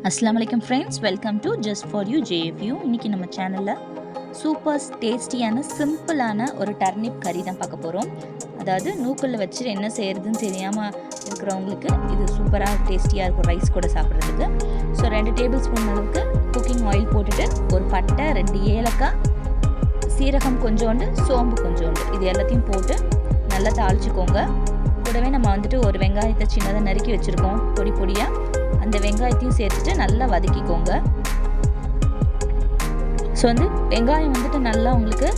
அஸ்ஸலாமு அலைக்கும் friends, welcome to just for you JFU. இன்றைக்கி நம்ம சேனலில் சூப்பர் டேஸ்டியான சிம்பிளான ஒரு டர்னிப் கறி தான் பார்க்க போகிறோம். அதாவது நூக்கல்ல வச்சு என்ன செய்கிறதுன்னு தெரியாமல் இருக்கிறவங்களுக்கு இது சூப்பராக டேஸ்டியாக இருக்கும் ரைஸ் கூட சாப்பிட்றதுக்கு. ஸோ 2 டேபிள் ஸ்பூன் அளவுக்கு குக்கிங் ஆயில் போட்டுட்டு ஒரு பட்டை, 2 ஏலக்காய், சீரகம் கொஞ்சோண்டு, சோம்பு கொஞ்சோண்டு, இது எல்லாத்தையும் போட்டு நல்லா தாளிச்சுக்கோங்க. கூடவே நம்ம வந்துட்டு ஒரு வெங்காயத்தை சின்னதாக நறுக்கி வச்சுருக்கோம் பொடி பொடியாக. அந்த வெங்காயத்தையும் சேர்த்துட்டு நல்லா வதக்கிக்கோங்க. ஸோ வெங்காயம் வந்துட்டு நல்லா உங்களுக்கு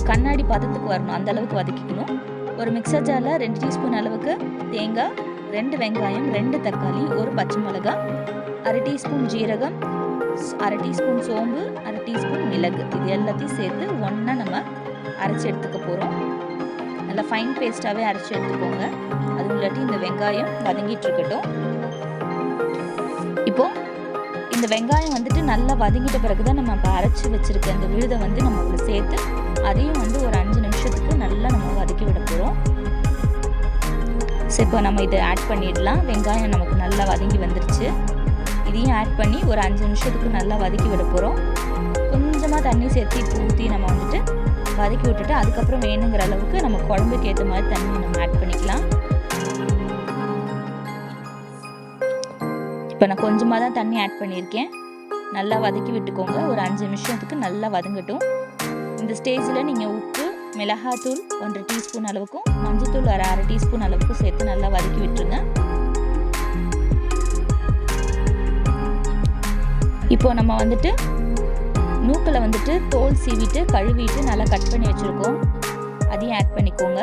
கண்ணாடி பதத்துக்கு வரணும், அந்த அளவுக்கு வதக்கிக்கணும். ஒரு மிக்சர் ஜாரில் 2 டீஸ்பூன் அளவுக்கு தேங்காய், 2 வெங்காயம், 2 தக்காளி, 1 பச்சை மிளகாய், 1/2 டீஸ்பூன் ஜீரகம், 1/2 டீஸ்பூன் சோம்பு, 1/2 டீஸ்பூன் மிளகு, இது எல்லாத்தையும் சேர்த்து ஒன்றா நம்ம அரைச்சி எடுத்துக்க போகிறோம். நல்லா ஃபைன் பேஸ்ட்டாகவே அரைச்சி எடுத்துக்கோங்க. அது இல்லாட்டி இந்த வெங்காயம் வதங்கிட்டு இருக்கட்டும். இப்போது இந்த வெங்காயம் வந்துட்டு நல்லா வதங்கிட்ட பிறகு தான் நம்ம இப்போ அரைச்சி வச்சுருக்க அந்த விழுதை நம்ம அதில் சேர்த்து அதையும் ஒரு 5 நிமிஷத்துக்கு நல்லா நம்ம வதக்கி விட போகிறோம். ஸோ இப்போ நம்ம இதை ஆட் பண்ணிடலாம். வெங்காயம் நமக்கு நல்லா வதங்கி வந்துருச்சு. இதையும் ஆட் பண்ணி ஒரு 5 நிமிஷத்துக்கு நல்லா வதக்கி விட போகிறோம். கொஞ்சமாக தண்ணி சேர்த்து இப்போ ஊற்றி நம்ம வதக்கி விட்டுட்டு அதுக்கப்புறம் வேணுங்கிற அளவுக்கு நம்ம குழம்புக்கு ஏற்ற மாதிரி தண்ணி நம்ம ஆட் பண்ணிக்கலாம். இப்போ நான் கொஞ்சமாக தான் தண்ணி ஆட் பண்ணியிருக்கேன். நல்லா வதக்கி விட்டுக்கோங்க. ஒரு 5 நிமிஷத்துக்கு நல்லா வதங்கட்டும். இந்த ஸ்டேஜில் நீங்கள் உப்பு, மிளகாத்தூள் 1 டீஸ்பூன் அளவுக்கும், மஞ்சத்தூள் 1/2 டீஸ்பூன் அளவுக்கு சேர்த்து நல்லா வதக்கி விட்டுருங்க. இப்போ நம்ம நூக்கலை தோல் சீவிட்டு கழுவிட்டு நல்லா கட் பண்ணி வச்சுருக்கோம். அதையும் ஆட் பண்ணிக்கோங்க.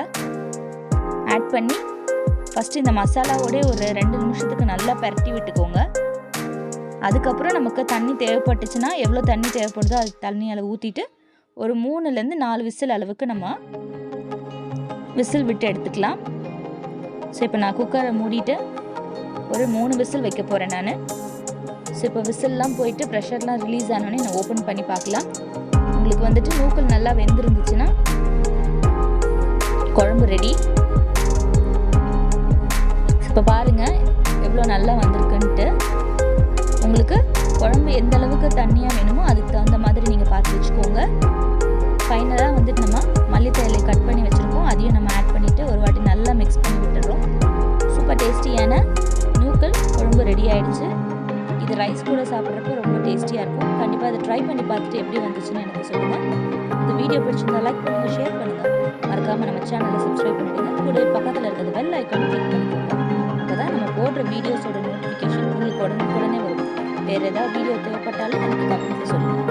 ஆட் பண்ணி ஃபஸ்ட்டு இந்த மசாலாவோட ஒரு 2 நிமிஷத்துக்கு நல்லா பரட்டி விட்டுக்கோங்க. அதுக்கப்புறம் நமக்கு தண்ணி தேவைப்பட்டுச்சுன்னா எவ்வளோ தண்ணி தேவைப்படுதோ அது தண்ணி அளவு ஊற்றிட்டு ஒரு 3லேருந்து 4 விசில் அளவுக்கு நம்ம விசில் விட்டு எடுத்துக்கலாம். ஸோ இப்போ நான் குக்கரை மூடிட்டு ஒரு 3 விசில் வைக்க போகிறேன் நான். ஸோ இப்போ விசில்லாம் போயிட்டு ப்ரெஷர்லாம் ரிலீஸ் ஆனோடனே நான் ஓப்பன் பண்ணி பார்க்கலாம். உங்களுக்கு நூக்கல் நல்லா வெந்திருந்துச்சுன்னா குழம்பு ரெடி. இப்போ பாருங்கள் எவ்வளோ நல்லா வந்திருக்குன்ட்டு. உங்களுக்கு குழம்பு எந்த அளவுக்கு தண்ணியாக வேணுமோ அதுக்கு தகுந்த மாதிரி நீங்கள் பார்த்து வச்சுக்கோங்க. ஃபைனலாக நம்ம மல்லித்தழை கட் பண்ணி வச்சுருக்கோம். அதையும் நம்ம ஆட் பண்ணிவிட்டு ஒரு வாட்டி நல்லா மிக்ஸ் பண்ணி விட்டுடுறோம். சூப்பர் டேஸ்டியான நூக்கல் குழம்பு ரெடி ஆகிடுச்சு. இது ரைஸ் கூட சாப்பிட்றப்ப ரொம்ப டேஸ்டியாக இருக்கும். கண்டிப்பாக அதை ட்ரை பண்ணி பார்த்துட்டு எப்படி வந்துச்சுன்னு எனக்கு சொல்லுங்கள். இந்த வீடியோ பிடிச்சிருந்தா லைக் பண்ணுங்கள், ஷேர் பண்ணுங்கள். மறக்காமல் நம்ம சேனலை சப்ஸ்கிரைப் பண்ணிவிடுங்க. கூட பக்கத்தில் இருக்கிறது பெல் ஐக்கான் கிளிக் பண்ணிக்கோங்க. அப்போ தான் நம்ம போடுற வீடியோஸோட நோட்டிஃபிகேஷன் உங்களுக்கு உடனே வரும். வேறு ஏதாவது வீடியோ தேவைப்பட்டாலும் எனக்கு கமெண்ட்ல சொல்லுங்கள்.